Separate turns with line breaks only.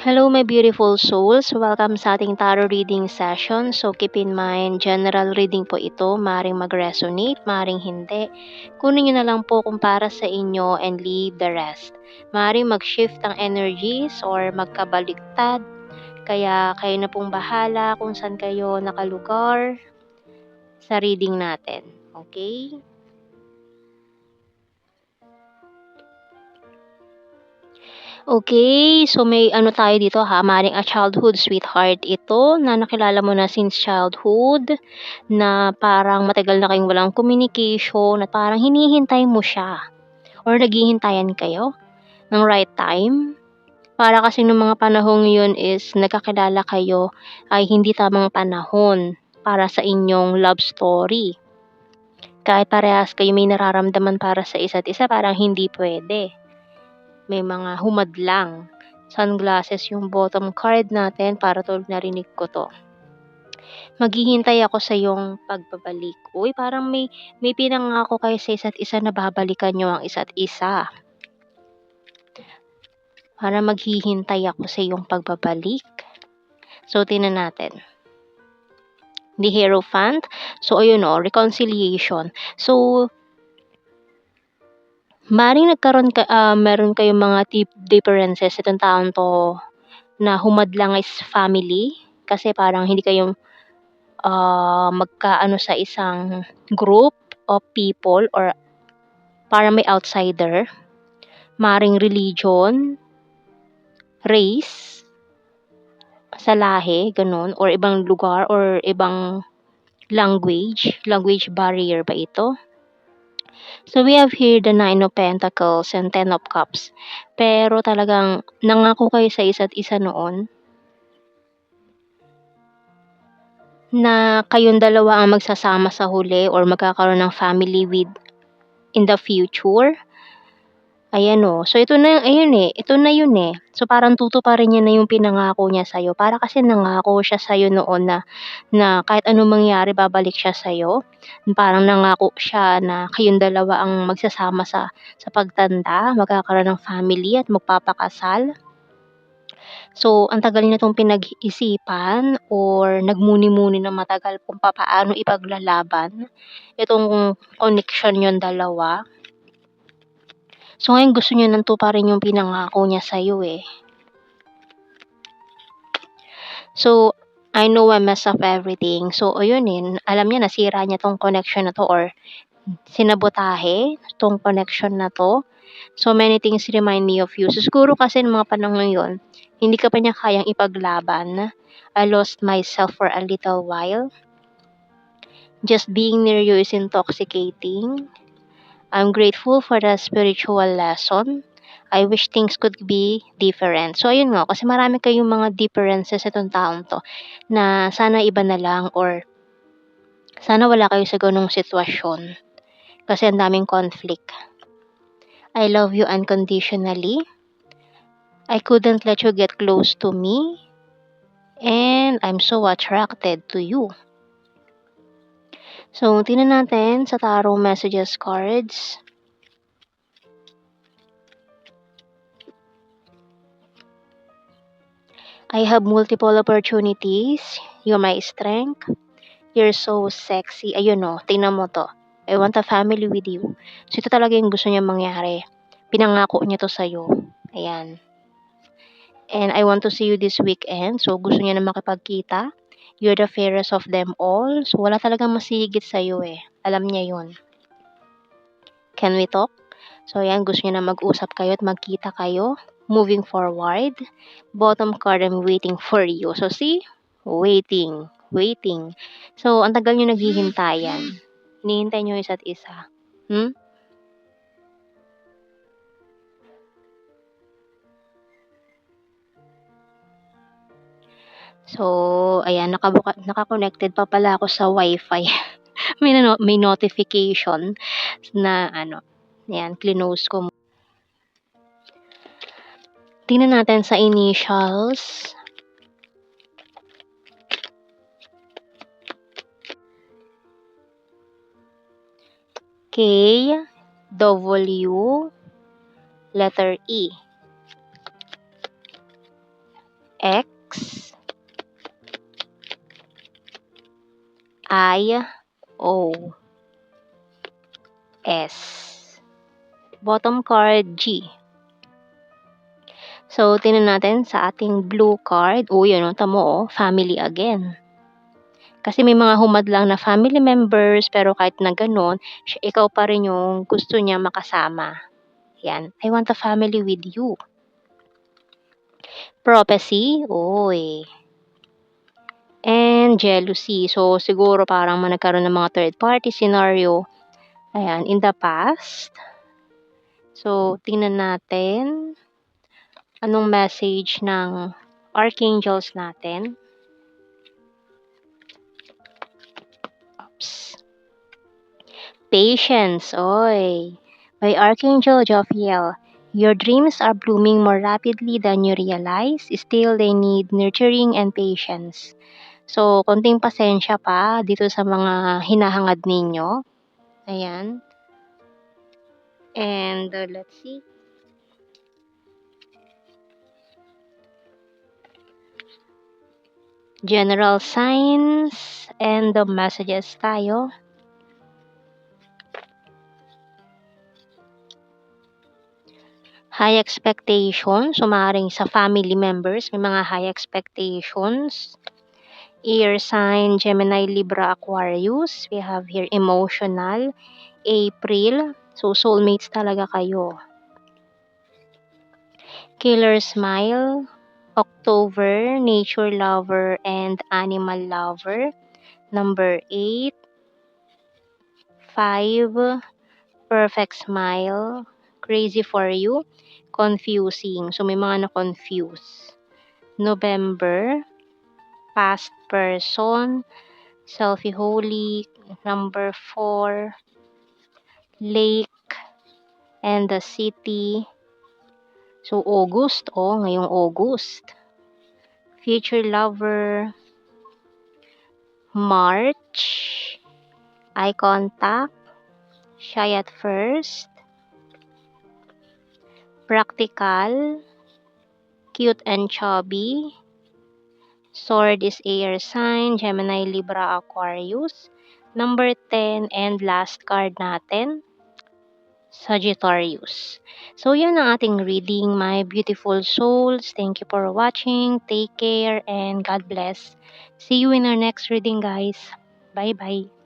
Hello, my beautiful souls. Welcome sa ating tarot reading session. So, keep in mind, general reading po ito. Maring mag-resonate, maring hindi. Kunin nyo na lang po kung para sa inyo and leave the rest. Maring mag-shift ang energies or magkabaliktad. Kaya kayo na pong bahala kung saan kayo nakalugar sa reading natin. Okay? Okay, so may ano tayo dito ha, maring a childhood sweetheart ito na nakilala mo na since childhood, na parang matagal na kayong walang communication at parang hinihintay mo siya or naghihintayan kayo ng right time. Para kasi nung mga panahong yun is nagkakilala kayo ay hindi tamang panahon para sa inyong love story. Kahit parehas kayo may nararamdaman para sa isa't isa, parang hindi pwede. May mga humadlang. Sunglasses yung bottom card natin para tulad narinig ko to. Maghihintay ako sa iyong pagbabalik. Uy, parang may pinangako kayo sa isa't isa na babalikan nyo ang isa't isa. Para maghihintay ako sa iyong pagbabalik. So, tingnan natin. The Hierophant. So, ayun o, reconciliation. So, maring meron kayong mga differences itong taon to na humadlang is family. Kasi parang hindi kayo magkaano sa isang group of people or para may outsider. Maring religion, race, sa lahi, ganun, or ibang lugar or ibang language barrier ba ito? So we have here the Nine of Pentacles and Ten of Cups. Pero talagang nangako kayo sa isa't isa noon na kayong dalawa ang magsasama sa huli or magkakaroon ng family with in the future. Ayan o. So ito na ayun ito na yun So parang tutuparin niya na yung pinangako niya sa'yo. Para kasi nangako siya sa'yo noon na kahit anong mangyari babalik siya sa'yo. Parang nangako siya na kayong dalawa ang magsasama sa pagtanda, magkakaroon ng family at magpapakasal. So ang tagal niyo 'tong pinag-isipan or nagmuni-muni ng matagal kung papaano ipaglalaban itong connection niyong dalawa. So ngayon gusto niya nang tuparin yung pinangako niya sa'yo So, I know I mess up everything. So ayun alam niya nasira niya 'tong connection na 'to or sinabotahe 'tong connection na 'to. So many things remind me of you. So siguro kasi nung mga panahon yun, hindi ka pa niya kayang ipaglaban. I lost myself for a little while. Just being near you is intoxicating. I'm grateful for the spiritual lesson. I wish things could be different. So, ayun nga, kasi marami kayong mga differences itong taong to na sana iba na lang or sana wala kayo sa ganung sitwasyon kasi ang daming conflict. I love you unconditionally. I couldn't let you get close to me and I'm so attracted to you. So, tingnan natin sa tarot messages cards. I have multiple opportunities. You're my strength. You're so sexy. Ayun o, tingnan mo to. I want a family with you. So, ito talaga yung gusto niya mangyari. Pinangako niya to sa'yo. Ayan. And I want to see you this weekend. So, gusto niya na makipagkita. You're the fairest of them all. So, wala talagang masihigit sa'yo Alam niya yun. Can we talk? So, ayan, gusto niya na mag-usap kayo at magkita kayo. Moving forward. Bottom card, I'm waiting for you. So, see? Waiting. So, ang tagal nyo naghihintayan. Hinihintay nyo isa't isa. So, ayan, naka-connected pa pala ako sa Wi-Fi. may notification na ayan, clinose ko. Tingnan natin sa initials. K, W, letter E. X I O S. Bottom card, G. So, tingnan natin sa ating blue card. Oh, yun, tamo, oh, family again. Kasi may mga humadlang na family members, pero kahit na gano'n, ikaw pa rin yung gusto niya makasama. Yan. I want a family with you. Prophecy. Oy. And jealousy. So, siguro parang nagkaroon ng mga third party scenario. Ayan, in the past. So, tingnan natin anong message ng archangels natin. Oops. Patience. Oy. By Archangel Jophiel. Your dreams are blooming more rapidly than you realize. Still, they need nurturing and patience. So, konting pasensya pa dito sa mga hinahangad ninyo. Ayan. And let's see. General signs and the messages tayo. High expectations. So, maaaring sa family members, may mga high expectations. Air sign, Gemini, Libra, Aquarius. We have here emotional. April. So, soulmates talaga kayo. Killer smile. October, nature lover and animal lover. Number 8. 5. Perfect smile. Crazy for you. Confusing. So, may mga na-confuse. November. Past person. Selfie holy. Number 4. Lake and the city. So, August. Oh, ngayong August. Future lover. March. Eye contact. Shy at first. Practical. Cute and chubby. Sword is air sign. Gemini, Libra, Aquarius. Number 10 and last card natin. Sagittarius. So, yan ang ating reading, my beautiful souls. Thank you for watching. Take care and God bless. See you in our next reading, guys. Bye-bye.